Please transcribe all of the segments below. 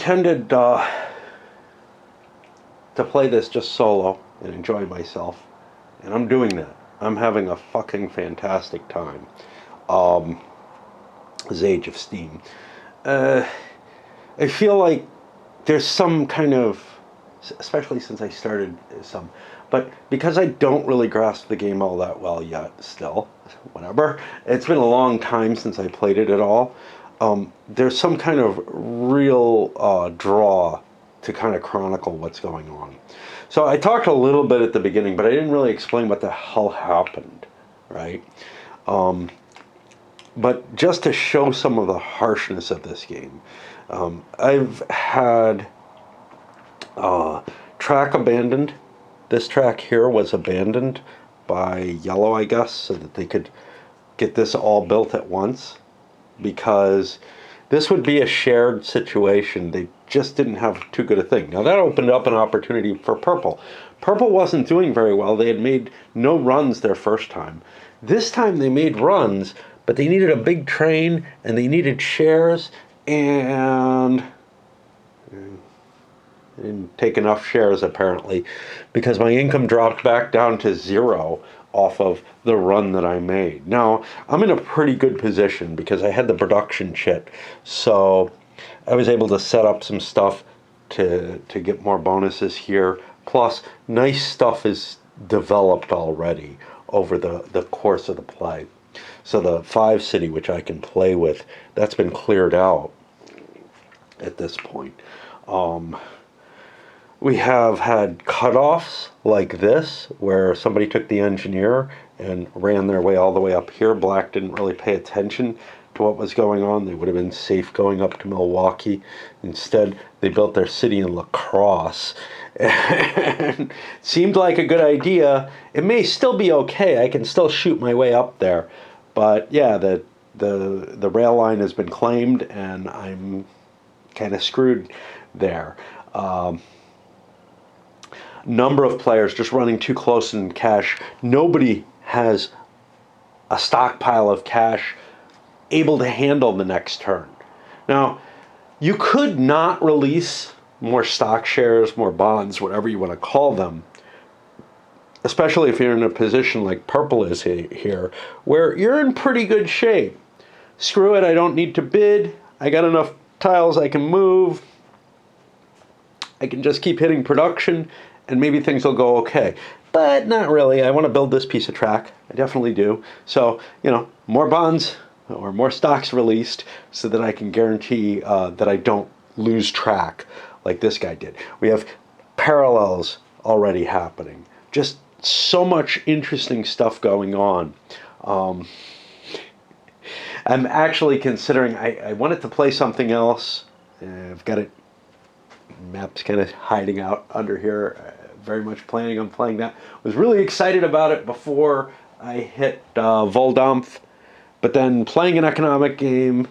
intended to play this just solo and enjoy myself, and I'm doing that. I'm having a fucking fantastic time. This Age of Steam. I feel like there's some kind of, especially since I started some, but because I don't really grasp the game all that well yet, still, whatever. It's been a long time since I played it at all. There's some kind of real draw to kind of chronicle what's going on. So I talked a little bit at the beginning, but I didn't really explain what the hell happened, right? But just to show some of the harshness of this game, I've had track abandoned. This track here was abandoned by Yellow, I guess, so that they could get this all built at once, because this would be a shared situation. They just didn't have too good a thing. Now that opened up an opportunity for Purple. Purple wasn't doing very well. They had made no runs their first time. This time they made runs, but they needed a big train and they needed shares, and I didn't take enough shares apparently, because my income dropped back down to 0 off of the run that I made. Now, I'm in a pretty good position because I had the production chit, so I was able to set up some stuff to get more bonuses here. Plus, nice stuff is developed already over the course of the play. So the 5 city, which I can play with, that's been cleared out at this point. We have had cutoffs like this, where somebody took the engineer and ran their way all the way up here. Black didn't really pay attention to what was going on. They would have been safe going up to Milwaukee. Instead, they built their city in La Crosse. And seemed like a good idea. It may still be okay. I can still shoot my way up there. But yeah, the rail line has been claimed, and I'm kind of screwed there. Number of players just running too close in cash. Nobody has a stockpile of cash able to handle the next turn. Now, you could not release more stock shares, more bonds, whatever you want to call them, especially if you're in a position like Purple is here, where you're in pretty good shape. Screw it, I don't need to bid. I got enough tiles I can move. I can just keep hitting production, and maybe things will go okay. But not really. I want to build this piece of track. I definitely do. So, more bonds or more stocks released so that I can guarantee that I don't lose track like this guy did. We have parallels already happening. Just so much interesting stuff going on. I'm actually considering, I wanted to play something else. I've got it, map's kind of hiding out under here. Very much planning on playing that. Was really excited about it before I hit Voldampf, but then playing an economic game,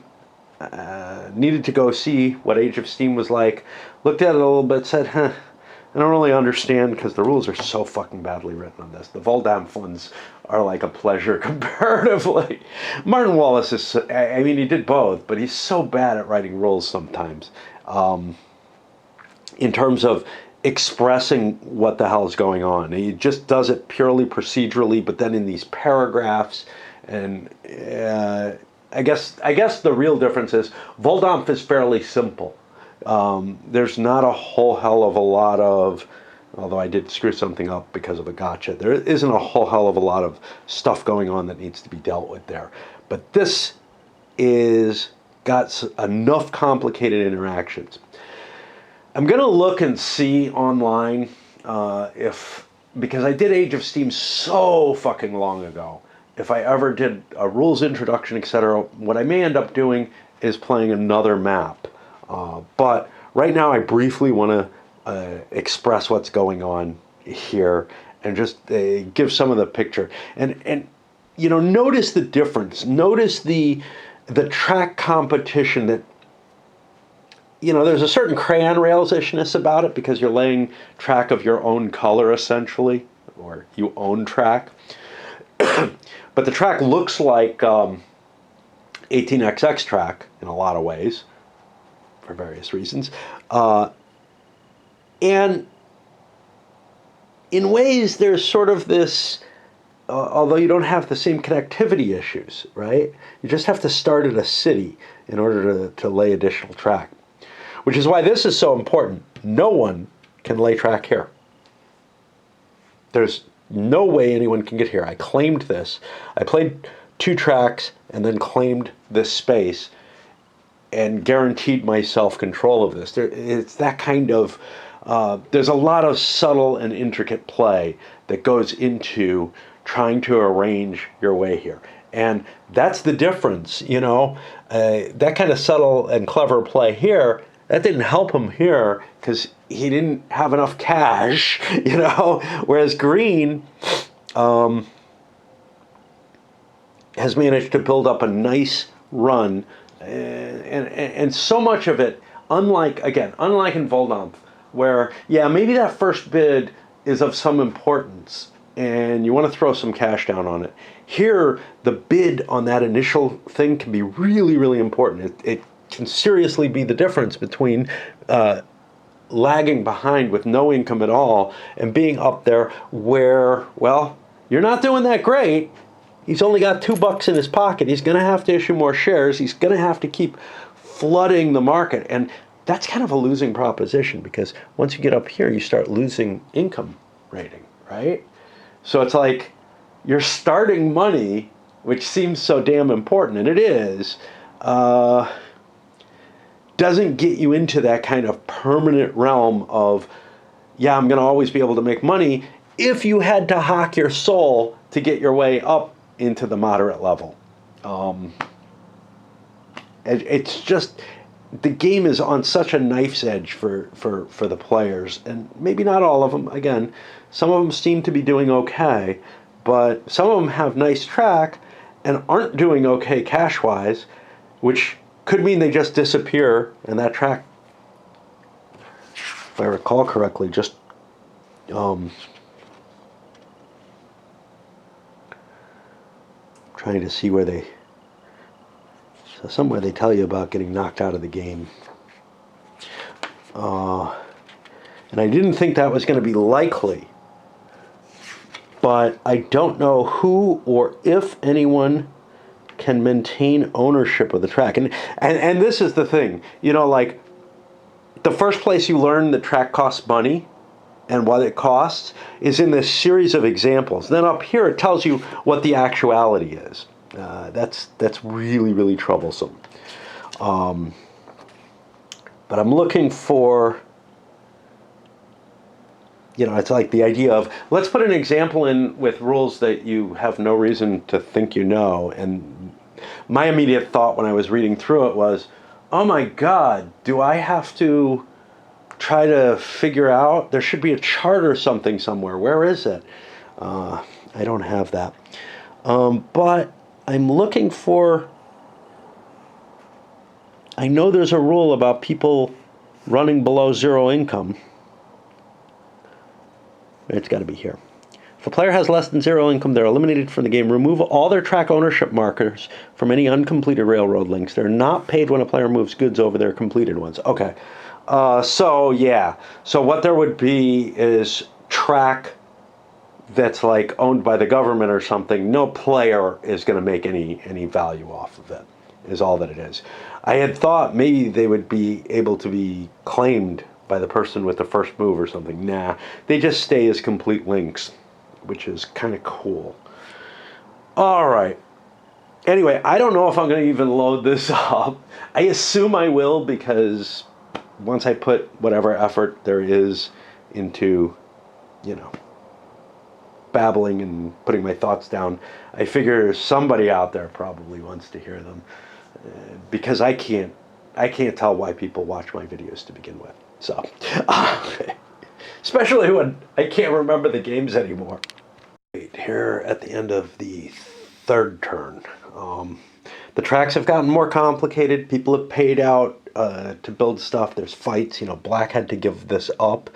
needed to go see what Age of Steam was like. Looked at it a little bit, said, I don't really understand, because the rules are so fucking badly written on this. The Voldampf ones are like a pleasure comparatively. Martin Wallace is, I mean, he did both, but he's so bad at writing rules sometimes. In terms of expressing what the hell is going on. He just does it purely procedurally, but then in these paragraphs, and I guess the real difference is Voldampf is fairly simple. There's not a whole hell of a lot of, although I did screw something up because of a gotcha, there isn't a whole hell of a lot of stuff going on that needs to be dealt with there. But this is got enough complicated interactions. I'm going to look and see online because I did Age of Steam so fucking long ago, if I ever did a rules introduction, etc., what I may end up doing is playing another map. But right now I briefly want to express what's going on here and just give some of the picture. And notice the difference. Notice the track competition that, there's a certain crayon rails-ishness about it because you're laying track of your own color, essentially, or you own track. But the track looks like 18XX track in a lot of ways. for various reasons. And in ways, there's sort of this, although you don't have the same connectivity issues, right? You just have to start at a city in order to lay additional track, which is why this is so important. No one can lay track here. There's no way anyone can get here. I claimed this. I played 2 tracks and then claimed this space and guaranteed myself control of this. It's that kind of, there's a lot of subtle and intricate play that goes into trying to arrange your way here. And that's the difference, you know. That kind of subtle and clever play here, that didn't help him here because he didn't have enough cash, you know. Whereas Green has managed to build up a nice run, and so much of it, unlike in Voldamp, where, yeah, maybe that first bid is of some importance and you want to throw some cash down on it. Here, the bid on that initial thing can be really, really important. It can seriously be the difference between lagging behind with no income at all and being up there where, well, you're not doing that great. He's only got $2 in his pocket. He's going to have to issue more shares. He's going to have to keep flooding the market. And that's kind of a losing proposition, because once you get up here, you start losing income rating, right? So it's like your starting money, which seems so damn important, and it is, doesn't get you into that kind of permanent realm of, yeah, I'm going to always be able to make money, if you had to hock your soul to get your way up into the moderate level. It's just, the game is on such a knife's edge for the players, and maybe not all of them. Again, some of them seem to be doing okay, but some of them have nice track and aren't doing okay cash-wise, which could mean they just disappear, and that track, if I recall correctly, just trying to see where they, so somewhere they tell you about getting knocked out of the game. And I didn't think that was going to be likely, but I don't know who or if anyone can maintain ownership of the track. And this is the thing, you know, like, the first place you learn that track costs money and what it costs is in this series of examples. Then up here it tells you what the actuality is. That's really, really troublesome. But I'm looking for, you know, it's like the idea of, let's put an example in with rules that you have no reason to think you know. And my immediate thought when I was reading through it was, oh my God, do I have to try to figure out, there should be a chart or something somewhere. Where is it? I don't have that. But I'm looking for, I know there's a rule about people running below zero income. It's got to be here. If a player has less than zero income, they're eliminated from the game. Remove all their track ownership markers from any uncompleted railroad links. They're not paid when a player moves goods over their completed ones. Okay. So yeah. So what there would be is track that's like owned by the government or something. No player is going to make any value off of it, is all that it is. I had thought maybe they would be able to be claimed by the person with the first move or something. Nah, they just stay as complete links, which is kind of cool. All right. Anyway, I don't know if I'm going to even load this up. I assume I will, because once I put whatever effort there is into, you know, babbling and putting my thoughts down, I figure somebody out there probably wants to hear them, because I can't tell why people watch my videos to begin with. So, especially when I can't remember the games anymore. Here at the end of the third turn, the tracks have gotten more complicated. People have paid out to build stuff. There's fights. You know, black had to give this up.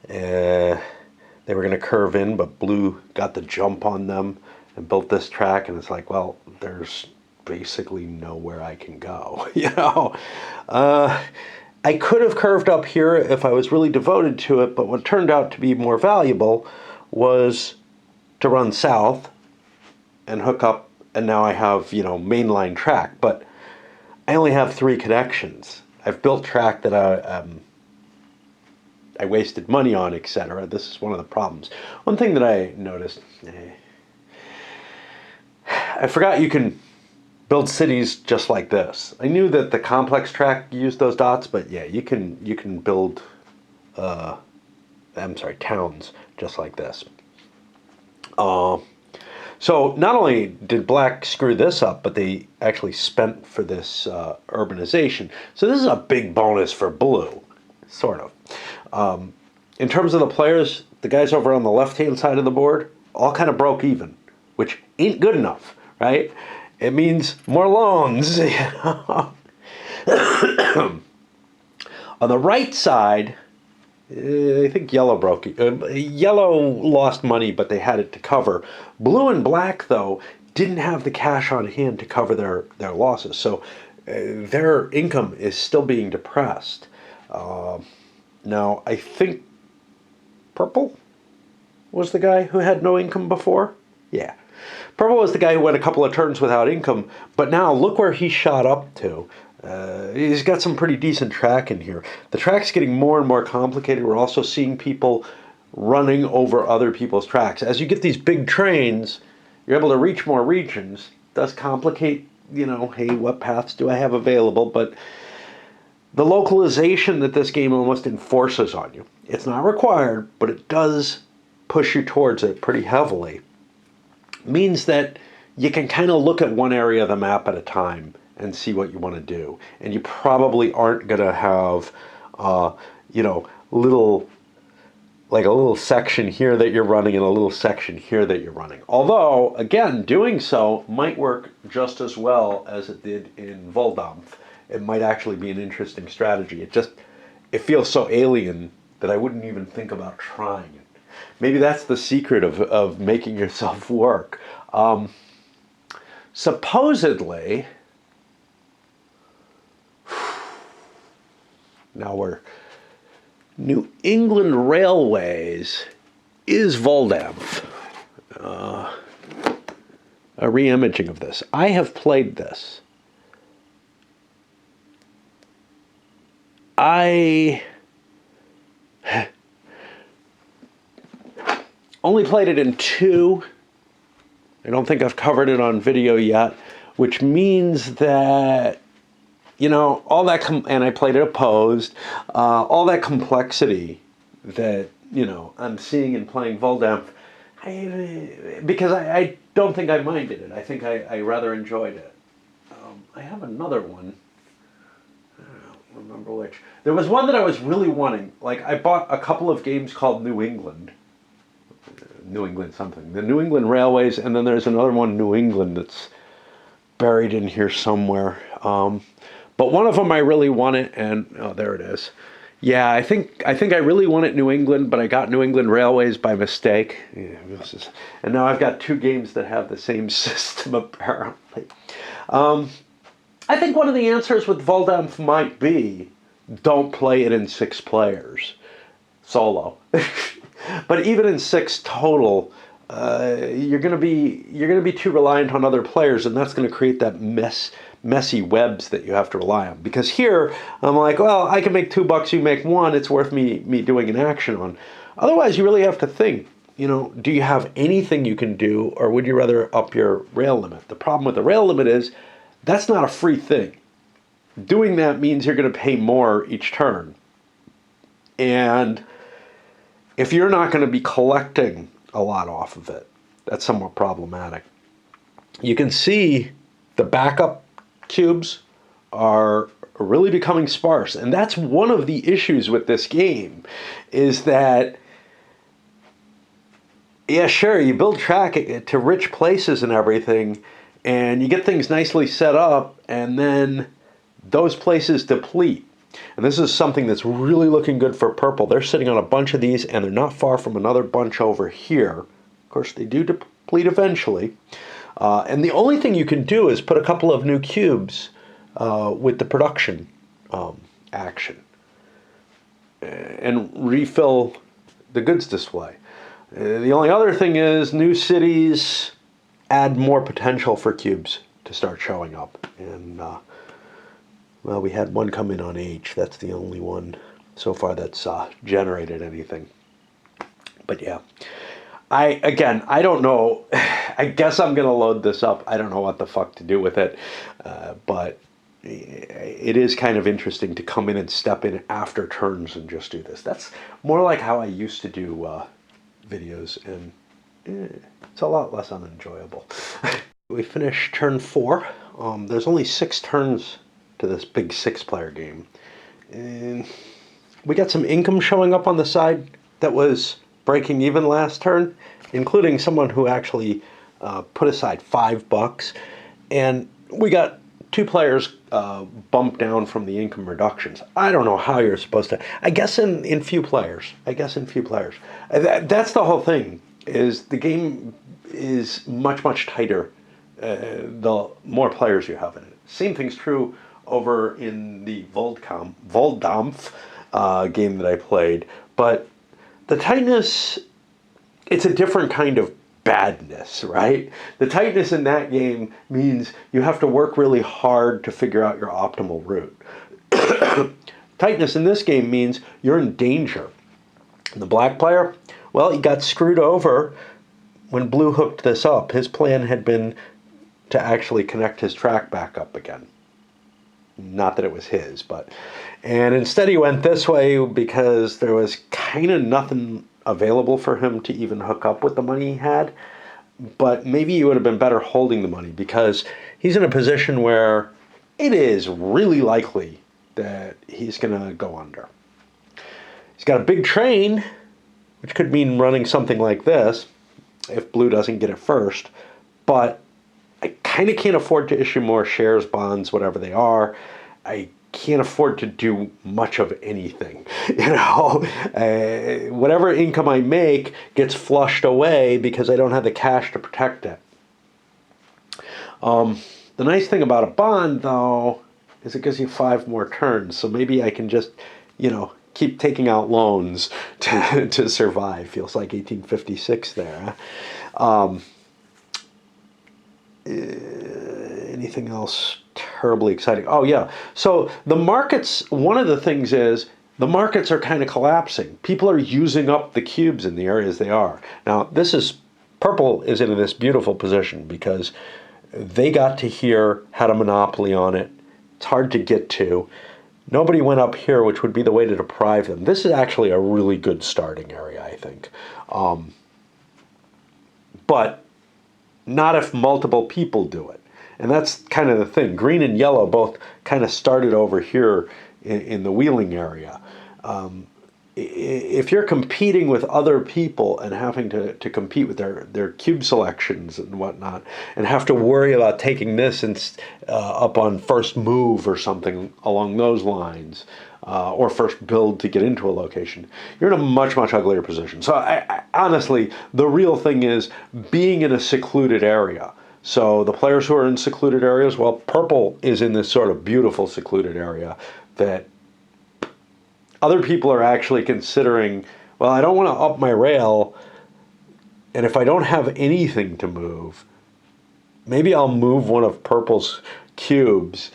They were going to curve in, but blue got the jump on them and built this track. And it's like, well, there's basically nowhere I can go, you know. I could have curved up here if I was really devoted to it, but what turned out to be more valuable was to run south and hook up, and now I have, mainline track, but I only have 3 connections. I've built track that I wasted money on, etc. This is one of the problems. One thing that I noticed, I forgot you can build cities just like this. I knew that the complex track used those dots, but yeah, you can build towns just like this. So not only did Black screw this up, but they actually spent for this urbanization. So this is a big bonus for Blue, sort of. In terms of the players, the guys over on the left-hand side of the board all kind of broke even, which ain't good enough, right? It means more loans. On the right side, I think yellow broke. Yellow lost money, but they had it to cover. Blue and Black, though, didn't have the cash on hand to cover their losses. So their income is still being depressed. Now, I think Purple was the guy who had no income before. Yeah. Purple was the guy who went a couple of turns without income, but now look where he shot up to. He's got some pretty decent track in here. The track's getting more and more complicated. We're also seeing people running over other people's tracks. As you get these big trains, you're able to reach more regions. It does complicate, hey, what paths do I have available? But the localization that this game almost enforces on you. It's not required, but it does push you towards it pretty heavily. Means that you can kind of look at one area of the map at a time and see what you want to do. And you probably aren't going to have, like a little section here that you're running and a little section here that you're running. Although, again, doing so might work just as well as it did in Voldampf. It might actually be an interesting strategy. It feels so alien that I wouldn't even think about trying it. Maybe that's the secret of making yourself work. Supposedly, now New England Railways is Voldampf. A re-imaging of this. I have played this. I only played it in 2. I don't think I've covered it on video yet, which means that, all that, and I played it opposed, all that complexity that, I'm seeing in playing Voldampf, because I don't think I minded it. I think I rather enjoyed it. I have another one. I don't remember which. There was one that I was really wanting. Like, I bought a couple of games called New England something. The New England Railways, and then there's another one, New England, that's buried in here somewhere. But one of them I really wanted, and oh, there it is. Yeah, I think I really wanted New England, but I got New England Railways by mistake. Yeah, and now I've got 2 games that have the same system, apparently. I think one of the answers with Voldampf might be, don't play it in 6 players, solo. But even in 6 total, you're going to be too reliant on other players, and that's going to create that messy webs that you have to rely on. Because here, I'm like, well, I can make $2, you make 1. It's worth me doing an action on. Otherwise, you really have to think. Do you have anything you can do, or would you rather up your rail limit? The problem with the rail limit is that's not a free thing. Doing that means you're going to pay more each turn, and if you're not going to be collecting a lot off of it, that's somewhat problematic. You can see the backup cubes are really becoming sparse. And that's one of the issues with this game, is that, yeah, sure, you build track to rich places and everything, and you get things nicely set up, and then those places deplete. And this is something that's really looking good for Purple. They're sitting on a bunch of these, and they're not far from another bunch over here. Of course, they do deplete eventually. And the only thing you can do is put a couple of new cubes with the production action. and refill the goods display. The only other thing is new cities add more potential for cubes to start showing up. And, well, we had one come in on H. That's the only one so far that's generated anything. But yeah, I don't know. I guess I'm going to load this up. I don't know what the fuck to do with it. But it is kind of interesting to come in and step in after turns and just do this. That's more like how I used to do videos, and it's a lot less unenjoyable. We finished turn 4. There's only 6 turns to this big 6-player game. And we got some income showing up on the side that was breaking even last turn, including someone who actually put aside $5. And we got 2 players bumped down from the income reductions. I don't know how you're supposed to. I guess in few players. That's the whole thing. Is the game is much, much tighter the more players you have in it. Same thing's true over in the Voldampf game that I played. But the tightness, it's a different kind of badness, right? The tightness in that game means you have to work really hard to figure out your optimal route. Tightness in this game means you're in danger. And the black player, well, he got screwed over when blue hooked this up. His plan had been to actually connect his track back up again. Not that it was his, but... And instead he went this way because there was kind of nothing available for him to even hook up with the money he had. But maybe he would have been better holding the money, because he's in a position where it is really likely that he's going to go under. He's got a big train, which could mean running something like this if blue doesn't get it first. But I kind of can't afford to issue more shares, bonds, whatever they are. I can't afford to do much of anything. Whatever income I make gets flushed away because I don't have the cash to protect it. The nice thing about a bond, though, is it gives you 5 more turns. So maybe I can just, keep taking out loans to survive. Feels like 1856 there. Huh? Anything else terribly exciting? Oh, yeah. So the markets, one of the things is the markets are kind of collapsing. People are using up the cubes in the areas they are. Now, purple is in this beautiful position because they got to here, had a monopoly on it. It's hard to get to. Nobody went up here, which would be the way to deprive them. This is actually a really good starting area, I think. But not if multiple people do it. And that's kind of the thing. Green and yellow both kind of started over here in the wheeling area. If you're competing with other people and having to compete with their cube selections and whatnot, and have to worry about taking this up on first move or something along those lines, or first build to get into a location, you're in a much, much uglier position. So I honestly, the real thing is being in a secluded area. So the players who are in secluded areas, well, purple is in this sort of beautiful secluded area that other people are actually considering, well, I don't want to up my rail, and if I don't have anything to move, maybe I'll move one of purple's cubes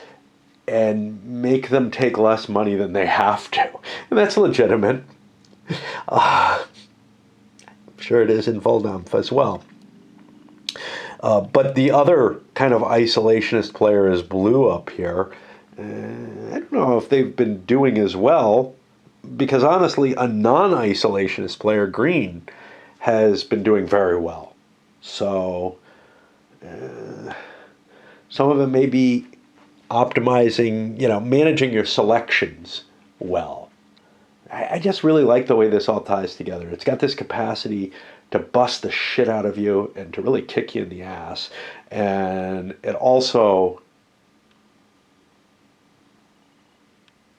and make them take less money than they have to. And that's legitimate. I'm sure it is in Voldampf as well. But the other kind of isolationist player is blue up here. I don't know if they've been doing as well, because honestly, a non-isolationist player, green, has been doing very well. So some of it may be optimizing, managing your selections well. I just really like the way this all ties together. It's got this capacity to bust the shit out of you and to really kick you in the ass. And it also,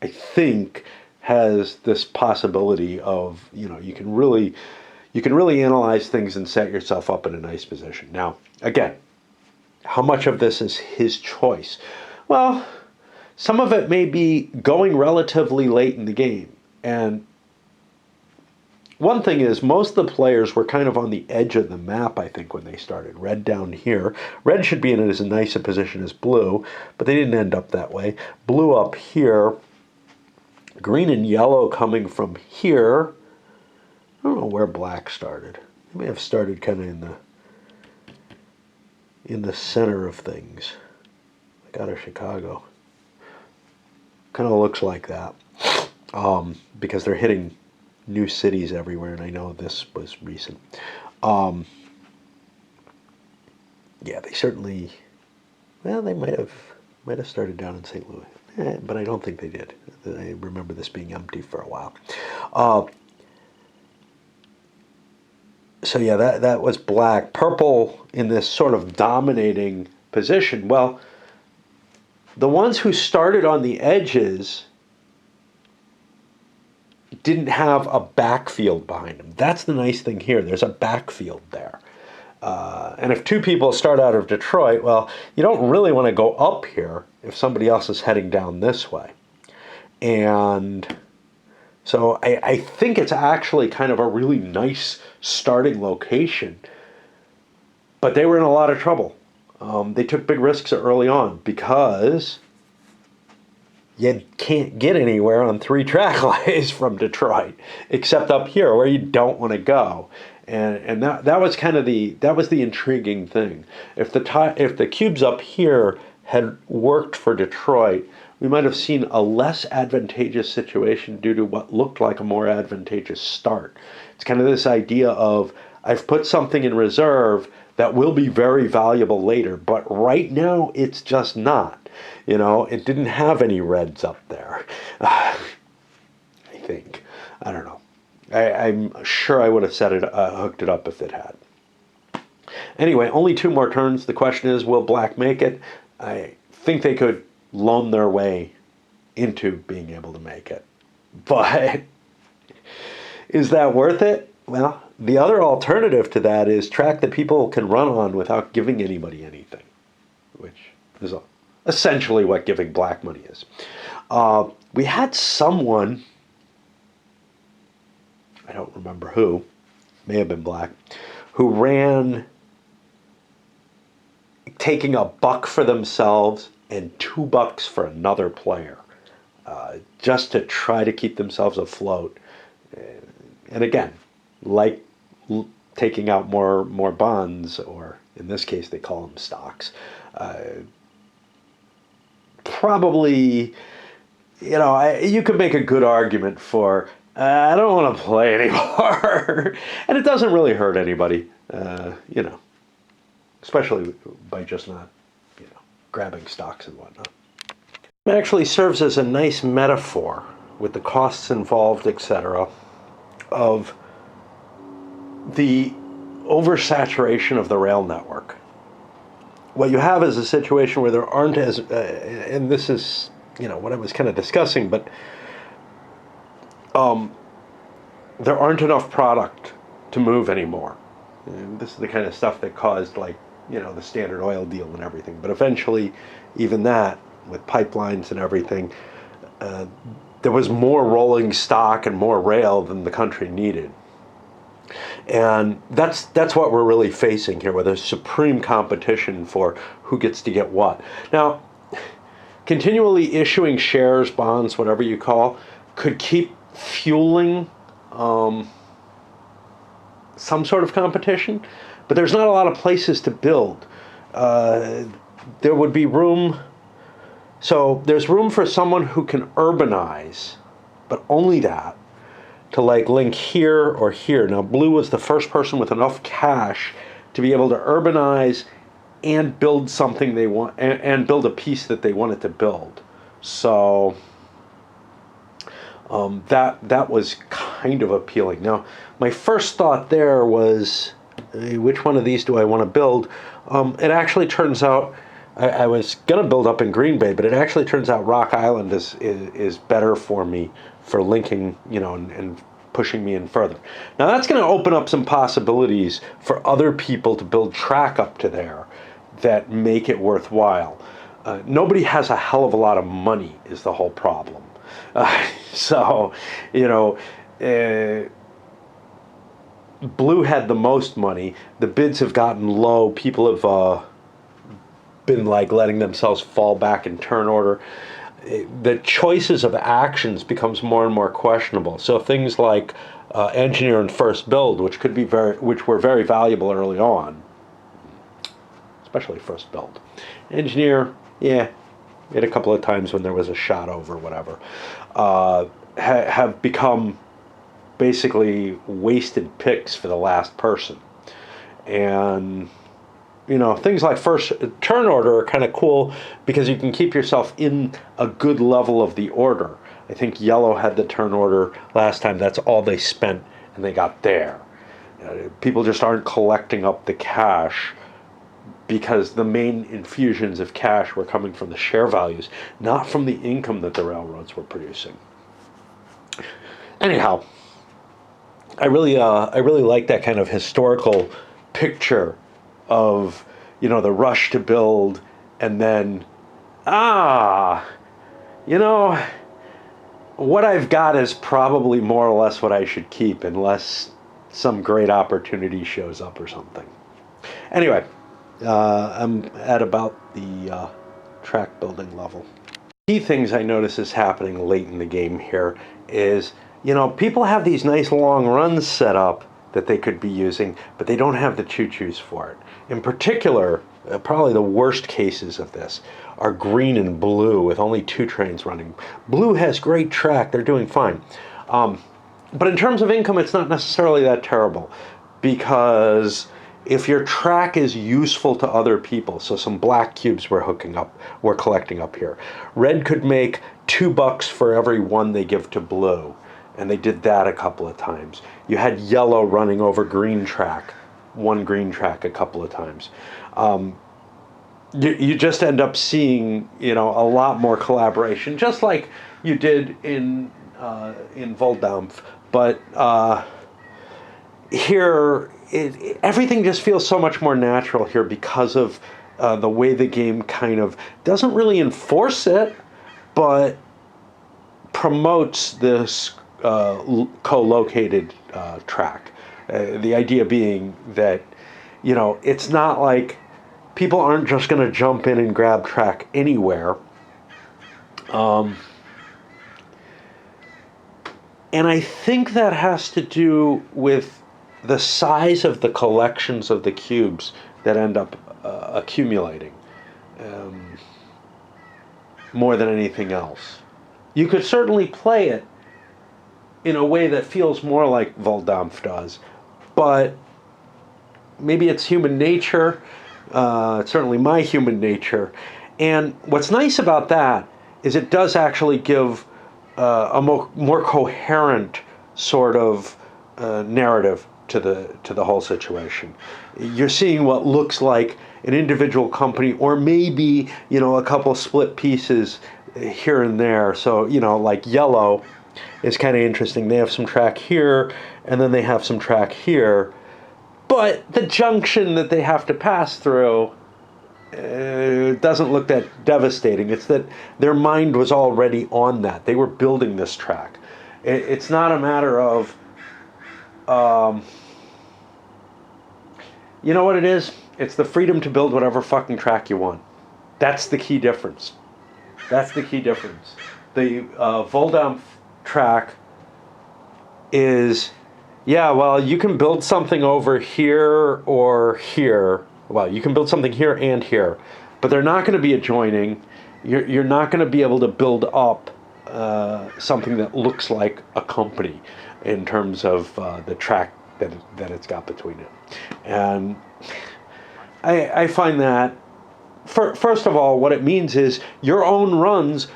I think, has this possibility of, you can really analyze things and set yourself up in a nice position. Now, again, how much of this is his choice? Well, some of it may be going relatively late in the game, and one thing is most of the players were kind of on the edge of the map, I think, when they started. Red down here. Red should be in as nice a position as blue, but they didn't end up that way. Blue up here. Green and yellow coming from here. I don't know where black started. It may have started kind of in the center of things, like out of Chicago. Kind of looks like that, because they're hitting new cities everywhere, and I know this was recent. Yeah, they certainly. Well, they might have started down in St. Louis, but I don't think they did. I remember this being empty for a while. So yeah, that was black. Purple in this sort of dominating position. Well, the ones who started on the edges didn't have a backfield behind them. That's the nice thing here. There's a backfield there. And if two people start out of Detroit, well, you don't really want to go up here if somebody else is heading down this way. And so I think it's actually kind of a really nice starting location. But they were in a lot of trouble. They took big risks early on because you can't get anywhere on 3 track lays from Detroit, except up here where you don't want to go. And that was kind of the intriguing thing. If the cubes up here had worked for Detroit, we might have seen a less advantageous situation due to what looked like a more advantageous start. It's kind of this idea of, I've put something in reserve that will be very valuable later, but right now it's just not. You know, it didn't have any reds up there. I think. I don't know. I'm sure I would have hooked it up if it had. Anyway, only 2 more turns. The question is, will black make it? I think they could loan their way into being able to make it. But is that worth it? Well, the other alternative to that is track that people can run on without giving anybody anything, which is essentially what giving black money is. We had someone, I don't remember who, may have been black, who ran taking $1 for themselves and $2 for another player, just to try to keep themselves afloat. And again, like taking out more bonds, or in this case they call them stocks, probably, you know, you could make a good argument for, I don't want to play anymore. And it doesn't really hurt anybody, you know, especially by just not, you know, grabbing stocks and whatnot. It actually serves as a nice metaphor with the costs involved, etc., of the oversaturation of the rail network. What you have is a situation where there aren't as, and this is, you know, what I was kind of discussing, but there aren't enough product to move anymore. And this is the kind of stuff that caused, like, you know, the Standard Oil deal and everything. But eventually, even that, with pipelines and everything, there was more rolling stock and more rail than the country needed. And that's what we're really facing here, where there's supreme competition for who gets to get what. Now, continually issuing shares, bonds, whatever you call, could keep fueling some sort of competition, but there's not a lot of places to build. There would be room, so there's room for someone who can urbanize, but only that, to like link here or here. Now, Blue was the first person with enough cash to be able to urbanize and build something they want, and build a piece that they wanted to build. So that was kind of appealing. Now, my first thought there was, which one of these do I want to build? It actually turns out, I was going to build up in Green Bay, but it actually turns out Rock Island is better for me for linking, you know, and pushing me in further. Now, that's going to open up some possibilities for other people to build track up to there that make it worthwhile. Nobody has a hell of a lot of money is the whole problem. So, you know, blue had the most money. The bids have gotten low. People have been like letting themselves fall back in turn order. The choices of actions becomes more and more questionable. So things like engineer and first build, which were very valuable early on, especially first build. Engineer, yeah, hit a couple of times when there was a shot over, whatever, have become basically wasted picks for the last person. And things like first turn order are kind of cool because you can keep yourself in a good level of the order. I think yellow had the turn order last time. That's all they spent, and they got there. People just aren't collecting up the cash because the main infusions of cash were coming from the share values, not from the income that the railroads were producing. Anyhow, I really like that kind of historical picture of the rush to build, and then what I've got is probably more or less what I should keep unless some great opportunity shows up or something. Anyway, I'm at about the track building level. Key things I notice is happening late in the game here is people have these nice long runs set up that they could be using, but they don't have the choo-choos for it. In particular, probably the worst cases of this are green and blue with only 2 trains running. Blue has great track, they're doing fine. But in terms of income, it's not necessarily that terrible, because if your track is useful to other people, so some black cubes we're collecting up here. Red could make $2 for every one they give to blue. And they did that a couple of times. You had yellow running over green track, one green track a couple of times. You just end up seeing a lot more collaboration, just like you did in Voldampf. But here, everything just feels so much more natural here because of the way the game kind of doesn't really enforce it, but promotes this co-located track. The idea being that, it's not like people aren't just going to jump in and grab track anywhere. And I think that has to do with the size of the collections of the cubes that end up accumulating more than anything else. You could certainly play it in a way that feels more like Voldampf does, but maybe it's human nature. It's certainly my human nature. And what's nice about that is it does actually give a more coherent sort of narrative to the whole situation. You're seeing what looks like an individual company, or maybe a couple split pieces here and there. So like yellow is kind of interesting. They have some track here, and then they have some track here. But the junction that they have to pass through doesn't look that devastating. It's that their mind was already on that. They were building this track. It's not a matter of, you know what it is? It's the freedom to build whatever fucking track you want. That's the key difference. That's the key difference. The Voldampf track is, you can build something over here or here. Well, you can build something here and here, but they're not going to be adjoining. You're not going to be able to build up something that looks like a company in terms of the track that it's got between it. And I find that, first of all, what it means is your own runs,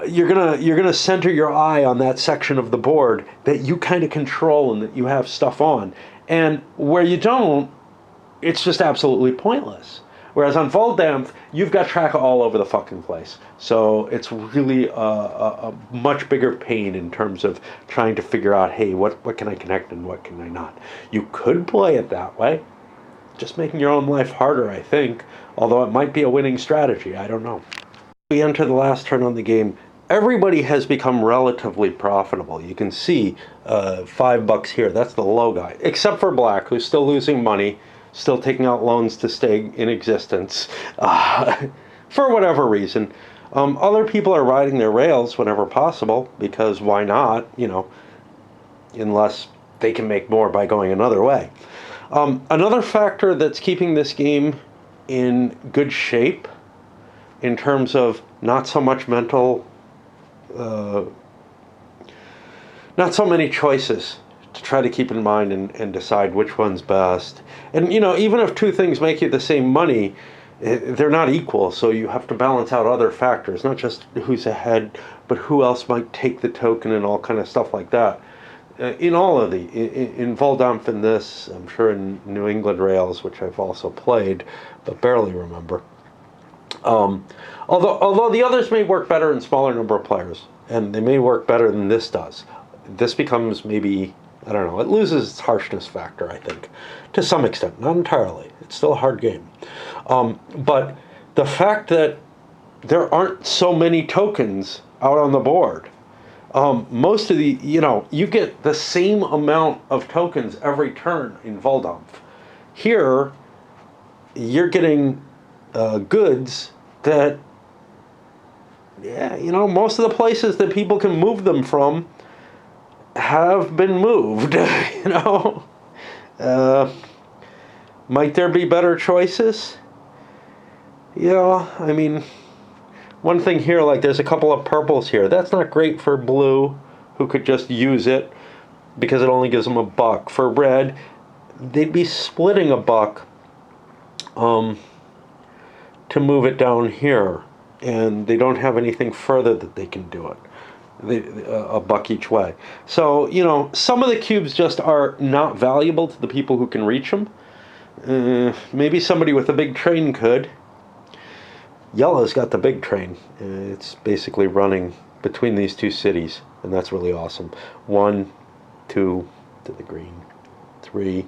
you're gonna center your eye on that section of the board that you kind of control and that you have stuff on. And where you don't, it's just absolutely pointless. Whereas on Voldampf, you've got track all over the fucking place. So it's really a much bigger pain in terms of trying to figure out, hey, what can I connect and what can I not? You could play it that way, just making your own life harder, I think. Although it might be a winning strategy, I don't know. We enter the last turn on the game. everybody has become relatively profitable. You can see $5 here. That's the low guy, except for Black, who's still losing money, still taking out loans to stay in existence for whatever reason. Other people are riding their rails whenever possible, because why not? Unless they can make more by going another way. Another factor that's keeping this game in good shape, in terms of not so much mental, not so many choices to try to keep in mind and decide which one's best. And even if two things make you the same money, they're not equal, so you have to balance out other factors, not just who's ahead, but who else might take the token and all kind of stuff like that. In all of in Voldampf, in this, I'm sure in New England Rails, which I've also played, but barely remember. Although the others may work better in smaller number of players, and they may work better than this does. This becomes maybe, I don't know, it loses its harshness factor, I think, to some extent, not entirely. It's still a hard game. But the fact that there aren't so many tokens out on the board, most of the, you get the same amount of tokens every turn in Voldampf. Here, you're getting goods that, most of the places that people can move them from have been moved. Might there be better choices? I mean, one thing here, like there's a couple of purples here. That's not great for blue, who could just use it because it only gives them $1. For red, they'd be splitting $1 to move it down here, and they don't have anything further that they can do it. $1 each way. So, some of the cubes just are not valuable to the people who can reach them. Maybe somebody with a big train could. Yellow's got the big train. It's basically running between these two cities, and that's really awesome. 1, 2 to the green. 3,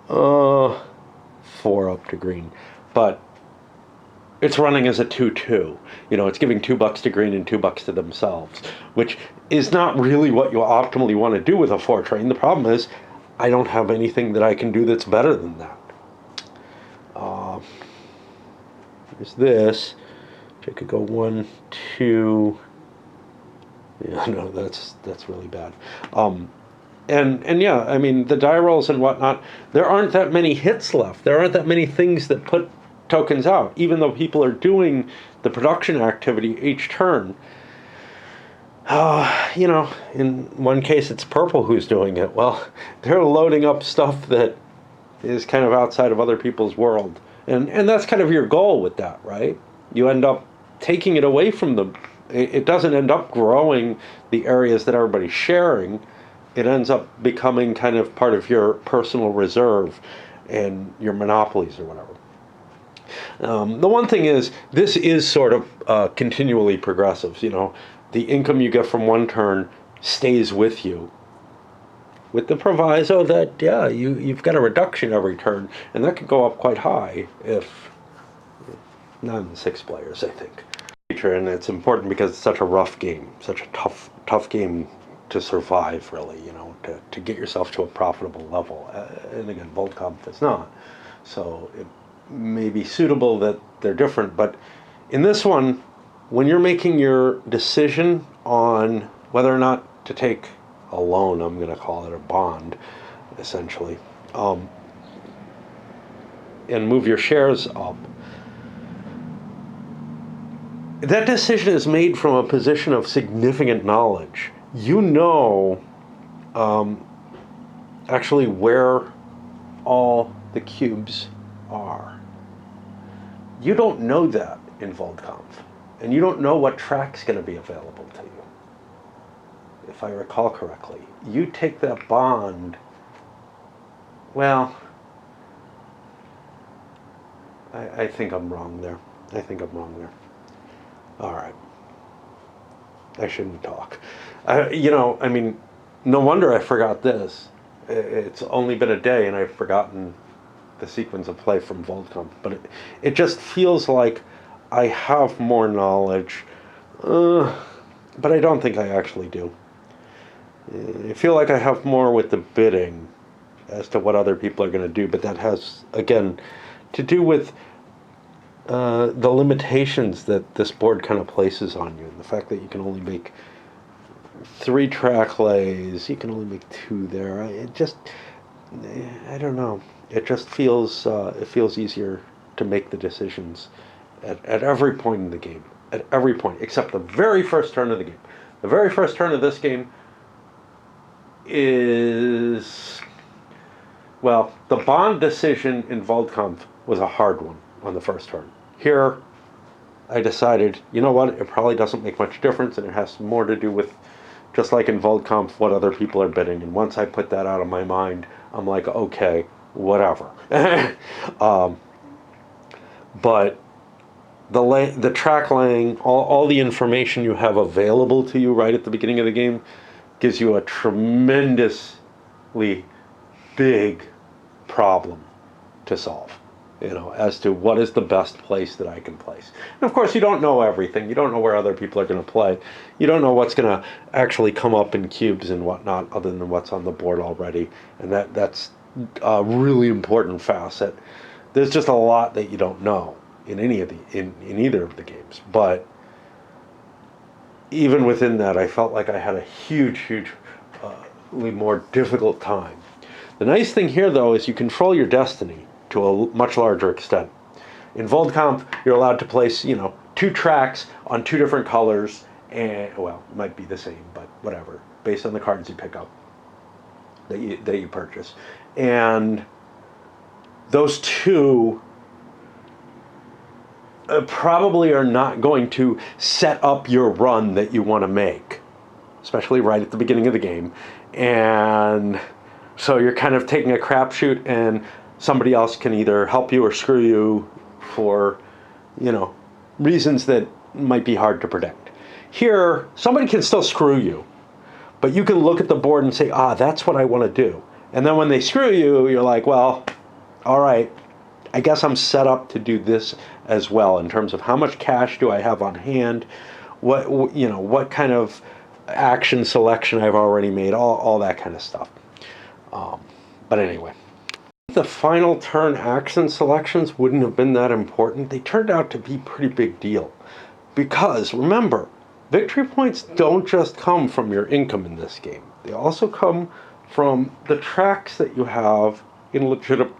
4 up to green. But it's running as a 2-2. It's giving $2 to green and $2 to themselves, which is not really what you optimally want to do with a 4 train. The problem is, I don't have anything that I can do that's better than that. There's this, which I could go 1, 2. Yeah, no, that's really bad. And yeah, I mean, the die rolls and whatnot, there aren't that many hits left. There aren't that many things that put tokens out, even though people are doing the production activity each turn. In one case it's purple who's doing it. Well, they're loading up stuff that is kind of outside of other people's world. And that's kind of your goal with that, right? You end up taking it away from them. It doesn't end up growing the areas that everybody's sharing. It ends up becoming kind of part of your personal reserve and your monopolies or whatever. The one thing is, this is sort of continually progressive. The income you get from one turn stays with you, with the proviso that, yeah, you've got a reduction every turn, and that could go up quite high if not in 6 players, I think. And it's important because it's such a rough game, such a tough game to survive, really, to get yourself to a profitable level. And again, Voldampf is not. So it may be suitable that they're different, but in this one, when you're making your decision on whether or not to take a loan, I'm going to call it a bond, essentially, and move your shares up, that decision is made from a position of significant knowledge. Actually where all the cubes are. You don't know that in Voldampf, and you don't know what track's going to be available to you. If I recall correctly, you take that bond. Well, I think I'm wrong there. All right. I shouldn't talk. No wonder I forgot this. It's only been a day and I've forgotten the sequence of play from Voldampf. But it just feels like I have more knowledge But I don't think I actually do. I feel like I have more with the bidding as to what other people are going to do, but that has, again, to do with the limitations that this board kind of places on you. The fact that you can only make 3 track lays, you can only make 2 there. I don't know. It feels easier to make the decisions at every point in the game. At every point, except the very first turn of the game. The very first turn of this game is, well, the Bond decision in Voldkampf was a hard one on the first turn. Here, I decided, you know what, it probably doesn't make much difference, and it has more to do with, just like in Voldkampf, what other people are bidding. And once I put that out of my mind, I'm like, okay, whatever. But the track laying, all the information you have available to you right at the beginning of the game gives you a tremendously big problem to solve, as to what is the best place that I can place. And of course, you don't know everything. You don't know where other people are going to play. You don't know what's going to actually come up in cubes and whatnot, other than what's on the board already. And that's a really important facet. There's just a lot that you don't know in either of the games. But even within that, I felt like I had a hugely more difficult time. The nice thing here, though, is you control your destiny to a much larger extent. In Voldkampf, you're allowed to place, 2 tracks on 2 different colors, and, well, it might be the same, but whatever, based on the cards you pick up that you purchase. And those 2 probably are not going to set up your run that you want to make, especially right at the beginning of the game. And so you're kind of taking a crapshoot, and somebody else can either help you or screw you for, reasons that might be hard to predict. Here, somebody can still screw you, but you can look at the board and say, that's what I want to do. And then when they screw you, you're like, well, all right, I guess I'm set up to do this as well, in terms of how much cash do I have on hand, what kind of action selection I've already made, all that kind of stuff. But anyway, the final turn action selections wouldn't have been that important. They turned out to be a pretty big deal, because remember, victory points don't just come from your income in this game. They also come from the tracks that you have in legitimate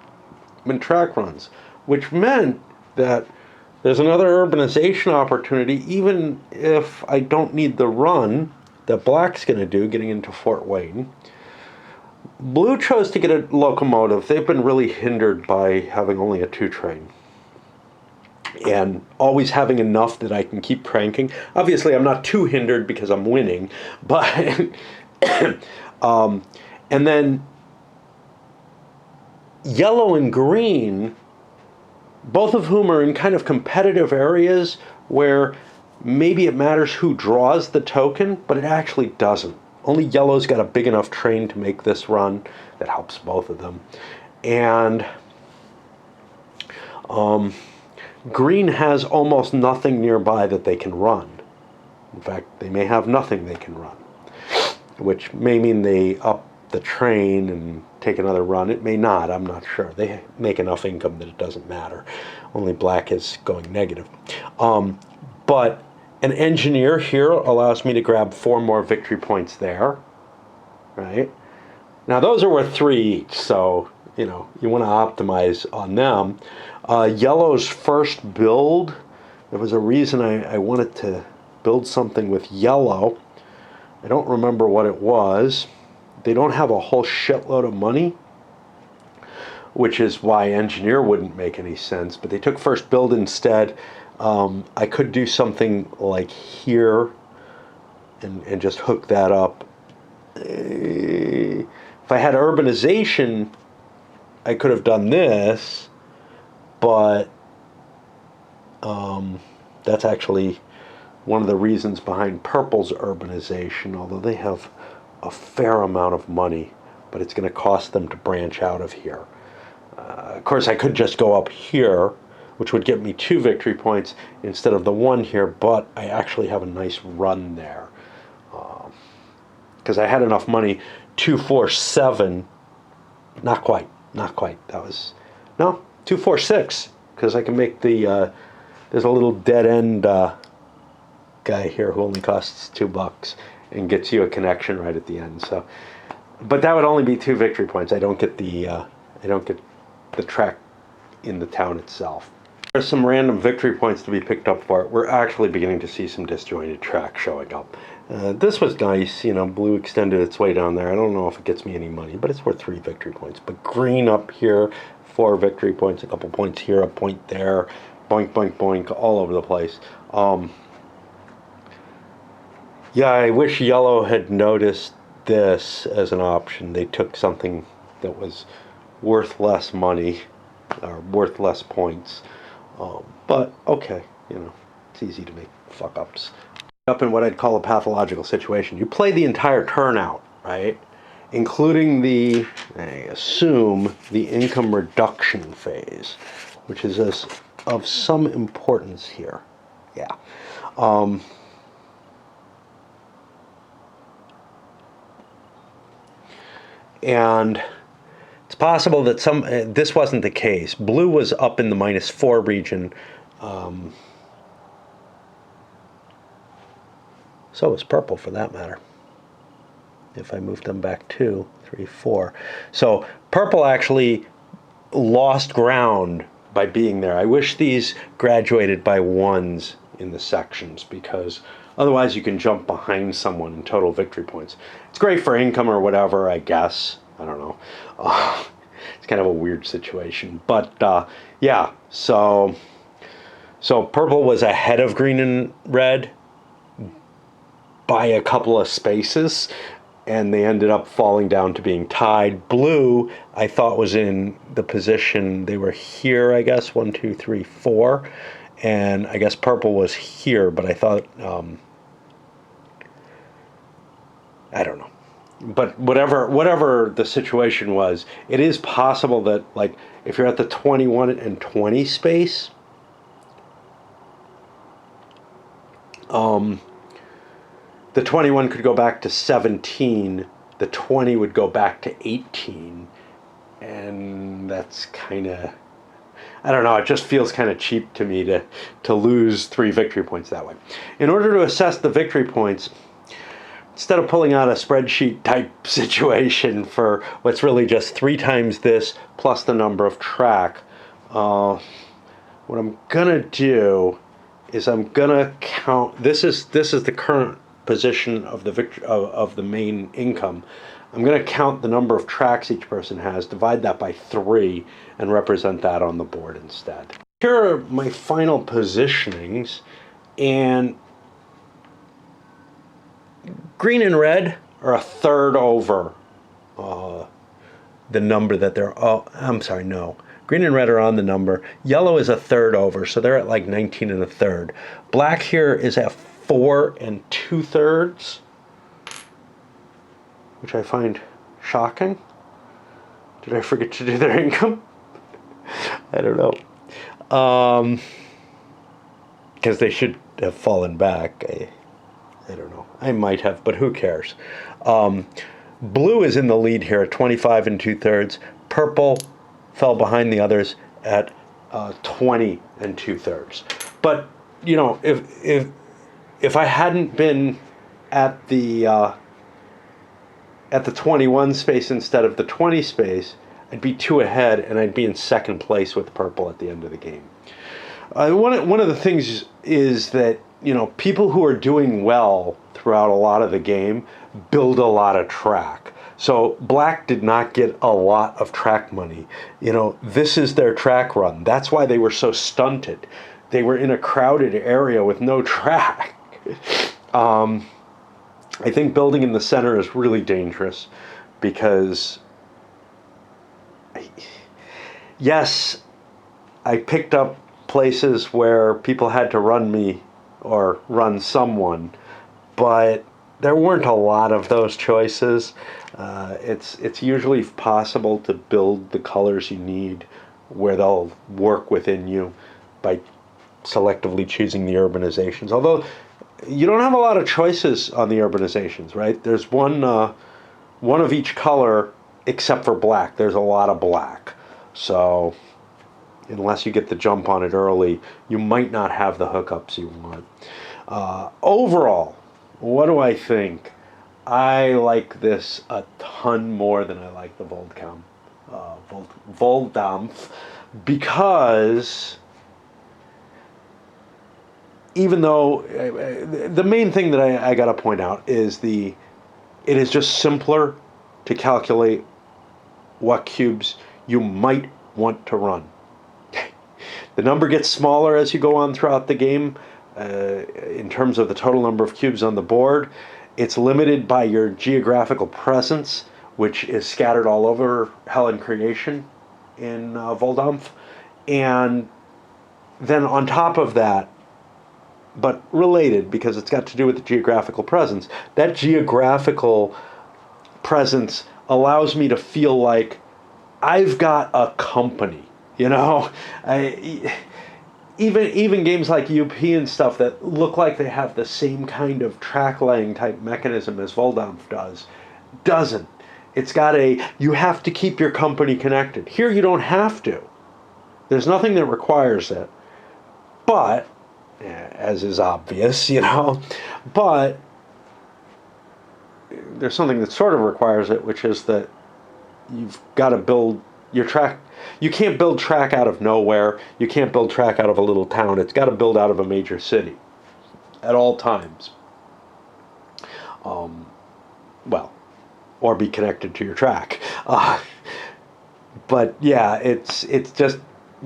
track runs, which meant that there's another urbanization opportunity, even if I don't need the run that Black's going to do, getting into Fort Wayne. Blue chose to get a locomotive. They've been really hindered by having only a 2 train, and always having enough that I can keep cranking. Obviously, I'm not too hindered because I'm winning, but and then yellow and green, both of whom are in kind of competitive areas where maybe it matters who draws the token, but it actually doesn't. Only yellow's got a big enough train to make this run that helps both of them. And green has almost nothing nearby that they can run. In fact, they may have nothing they can run, which may mean they up the train and take another run. It may not, I'm not sure. They make enough income that it doesn't matter. Only Black is going negative. But an engineer here allows me to grab 4 more victory points there, right? Now those are worth 3 each, so you want to optimize on them. Yellow's first build, there was a reason I wanted to build something with yellow. I don't remember what it was. They don't have a whole shitload of money, which is why engineer wouldn't make any sense, but they took first build instead. I could do something like here and just hook that up. If I had urbanization, I could have done this, but that's actually one of the reasons behind purple's urbanization, although they have a fair amount of money, but it's going to cost them to branch out of here. Of course, I could just go up here, which would get me 2 victory points instead of the 1 here, but I actually have a nice run there. Because I had enough money, 2, 4, 7, not quite, that was, no, 2, 4, 6, because I can make the, there's a little dead end guy here who only costs $2 and gets you a connection right at the end. So, but that would only be 2 victory points. I don't get the track in the town itself. There's some random victory points to be picked up for it. We're actually beginning to see some disjointed track showing up. This was nice, you know, blue extended its way down there. I don't know if it gets me any money, but it's worth 3 victory points. But green up here, 4 victory points, a couple points here, a point there, boink, boink, boink, all over the place. Yeah, I wish yellow had noticed this as an option. They took something that was worth less money, or worth less points. But okay, you know, it's easy to make fuck-ups. Up in what I'd call a pathological situation. You play the entire turnout, right? Including the, I assume, the income reduction phase, which is of some importance here. Yeah. And it's possible that this wasn't the case. Blue was up in the -4 region. So was purple, for that matter. If I moved them back 2, 3, 4. So purple actually lost ground by being there. I wish these graduated by 1s in the sections, because otherwise you can jump behind someone in total victory points. It's great for income or whatever, I guess. I don't know. It's kind of a weird situation. But yeah, so purple was ahead of green and red by a couple of spaces, and they ended up falling down to being tied. Blue, I thought, was in the position, they were here, I guess, 1, 2, 3, 4, and I guess purple was here, but I thought, I don't know. But whatever the situation was, it is possible that, like, if you're at the 21 and 20 space, the 21 could go back to 17, the 20 would go back to 18, and that's kind of, I don't know, it just feels kind of cheap to me to lose 3 victory points that way. In order to assess the victory points, instead of pulling out a spreadsheet type situation for what's really just 3 times this plus the number of track, what I'm gonna do is I'm gonna count. This is the current position of the main income. I'm going to count the number of tracks each person has, divide that by 3, and represent that on the board instead. Here are my final positionings, and green and red are a third over the number that they're, I'm sorry, no. Green and red are on the number. Yellow is a third over, so they're at like 19 and a third. Black here is at 4 2/3, which I find shocking. Did I forget to do their income? I don't know. Because they should have fallen back. I don't know. I might have, but who cares? Blue is in the lead here at 25 2/3. Purple fell behind the others at 20 2/3. But, you know, if I hadn't been at the 21 space instead of the 20 space, I'd be 2 ahead, and I'd be in second place with purple at the end of the game. One of the things is that, you know, people who are doing well throughout a lot of the game build a lot of track. So black did not get a lot of track money. You know, this is their track run. That's why they were so stunted. They were in a crowded area with no track. I think building in the center is really dangerous because, yes, I picked up places where people had to run me or run someone, but there weren't a lot of those choices. It's usually possible to build the colors you need where they'll work within you. by selectively choosing the urbanizations. Although you don't have a lot of choices on the urbanizations, right? There's one of each color except for black. There's a lot of black. So unless you get the jump on it early, you might not have the hookups you want. Overall, what do I think? I like this a ton more than I like the Voldkampf, because even though the main thing that I got to point out is it is just simpler to calculate what cubes you might want to run. The number gets smaller as you go on throughout the game in terms of the total number of cubes on the board. It's limited by your geographical presence, which is scattered all over Hell and Creation in Voldkampf. And then on top of that, but related because it's got to do with the geographical presence, that geographical presence allows me to feel like I've got a company. You know, even games like UP and stuff that look like they have the same kind of track laying type mechanism as Voldkampf doesn't. It's got you have to keep your company connected. Here you don't have to. There's nothing that requires it. But, as is obvious, you know, but there's something that sort of requires it, which is that you've got to build your track. You can't build track out of nowhere. You can't build track out of a little town. It's got to build out of a major city at all times. Well, or be connected to your track. But yeah, it's just,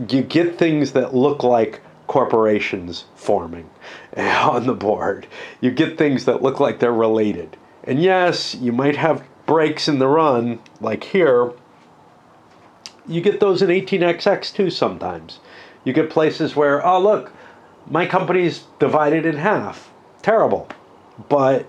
you get things that look like corporations forming on the board. You get things that look like they're related. And yes, you might have breaks in the run, like here. You get those in 18XX too sometimes. You get places where, oh look, my company's divided in half. Terrible. But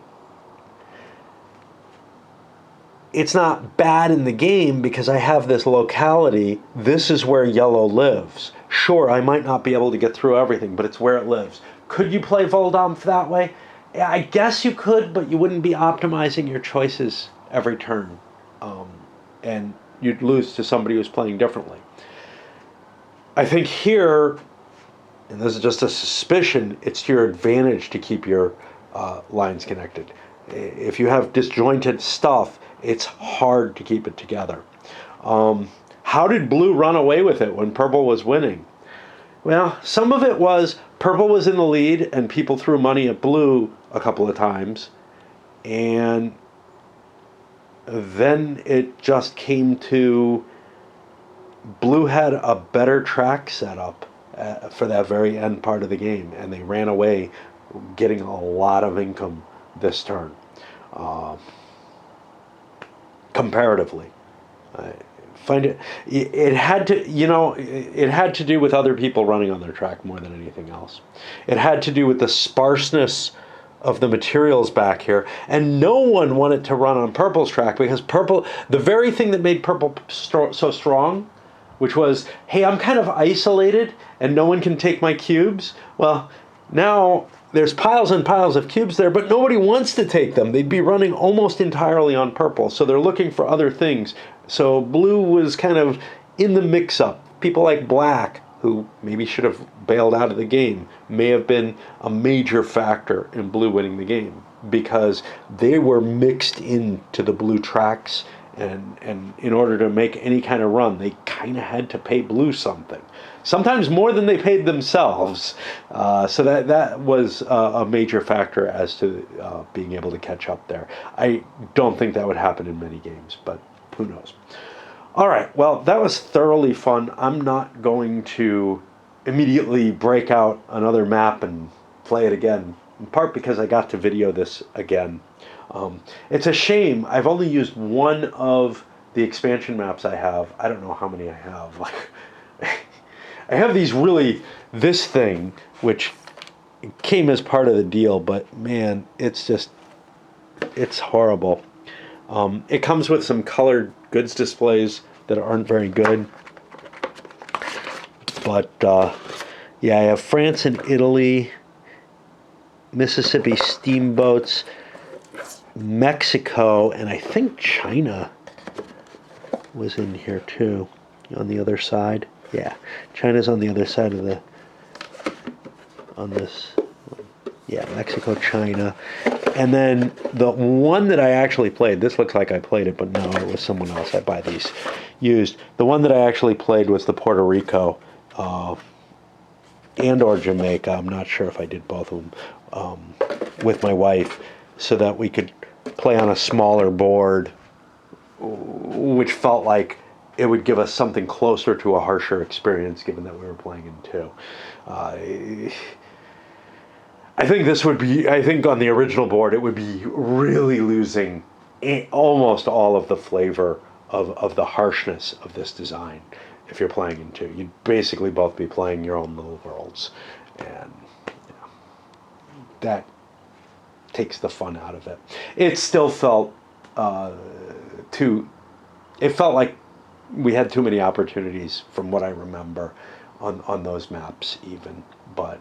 it's not bad in the game because I have this locality. This is where yellow lives. Sure, I might not be able to get through everything, but it's where it lives. Could you play Voldkampf that way? Yeah, I guess you could, but you wouldn't be optimizing your choices every turn. And you'd lose to somebody who's playing differently. I think here, and this is just a suspicion, it's to your advantage to keep your lines connected. If you have disjointed stuff, it's hard to keep it together. How did blue run away with it when purple was winning? Well, some of it was purple was in the lead and people threw money at blue a couple of times, and then it just came to blue had a better track setup for that very end part of the game, and they ran away getting a lot of income this turn. Comparatively. Find it had to, it had to do with other people running on their track more than anything else. It had to do with the sparseness of the materials back here, and no one wanted to run on purple's track because purple, the very thing that made purple so strong, which was, hey, I'm kind of isolated and no one can take my cubes. Well, now there's piles and piles of cubes there, but nobody wants to take them. They'd be running almost entirely on purple, so they're looking for other things. So blue was kind of in the mix-up. People like black, who maybe should have bailed out of the game, may have been a major factor in blue winning the game because they were mixed into the blue tracks, and in order to make any kind of run, they kind of had to pay blue something. Sometimes more than they paid themselves. So that was a major factor as to being able to catch up there. I don't think that would happen in many games, but who knows. All right, well, that was thoroughly fun. I'm not going to immediately break out another map and play it again, in part because I got to video this again. It's a shame. I've only used one of the expansion maps I have. I don't know how many I have. Like, I have this thing, which came as part of the deal, but man, it's horrible. It comes with some colored goods displays that aren't very good. But Yeah, I have France and Italy, Mississippi steamboats, Mexico, and I think China was in here too, on the other side. Yeah, China's on the other side of on this. Yeah, Mexico, China. And then the one that I actually played, this looks like I played it, but no, it was someone else. I buy these used. The one that I actually played was the Puerto Rico and or Jamaica. I'm not sure if I did both of them with my wife so that we could play on a smaller board, which felt like it would give us something closer to a harsher experience given that we were playing in two. I think this would be, I think on the original board, it would be really losing almost all of the flavor of the harshness of this design if you're playing in two. You'd basically both be playing your own little worlds. And that takes the fun out of it. It still felt it felt like we had too many opportunities from what I remember on those maps even. But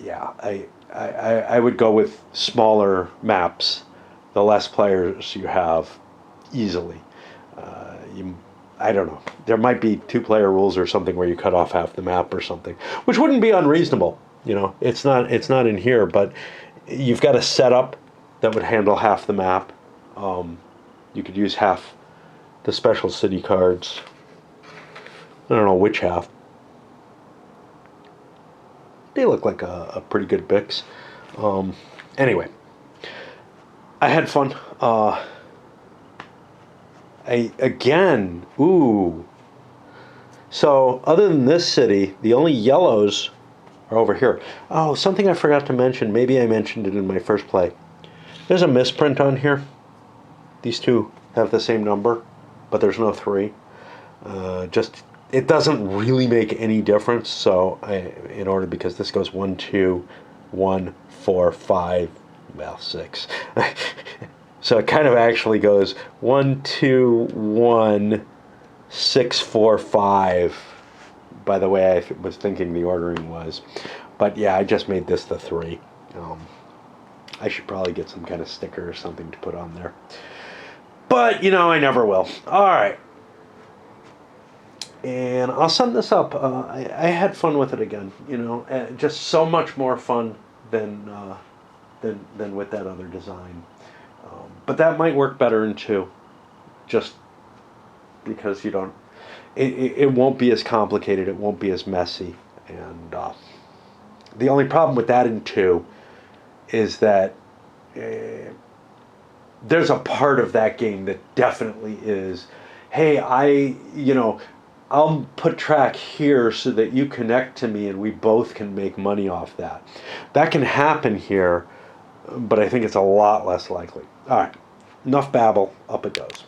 yeah, I would go with smaller maps. The less players you have, easily. I don't know. There might be 2-player rules or something where you cut off half the map or something, which wouldn't be unreasonable. You know, it's not in here, but you've got a setup that would handle half the map. You could use half the special city cards. I don't know which half. They look like a pretty good Bix. Anyway, I had fun. Ooh. So other than this city, the only yellows are over here. Oh, something I forgot to mention. Maybe I mentioned it in my first play. There's a misprint on here. These two have the same number, but there's no 3. It doesn't really make any difference. So because this goes 1, 2, 1, 4, 5, well, 6. So it kind of actually goes 1, 2, 1, 6, 4, 5. By the way, I was thinking the ordering was. But yeah, I just made this the 3. I should probably get some kind of sticker or something to put on there. But, I never will. All right. And I'll sum this up. I had fun with it again. Just so much more fun than with that other design. But that might work better in 2. Just because it won't be as complicated. It won't be as messy. And the only problem with that in 2 is that there's a part of that game that definitely is, hey, I'll put track here so that you connect to me and we both can make money off that. That can happen here, but I think it's a lot less likely. All right, enough babble, up it goes.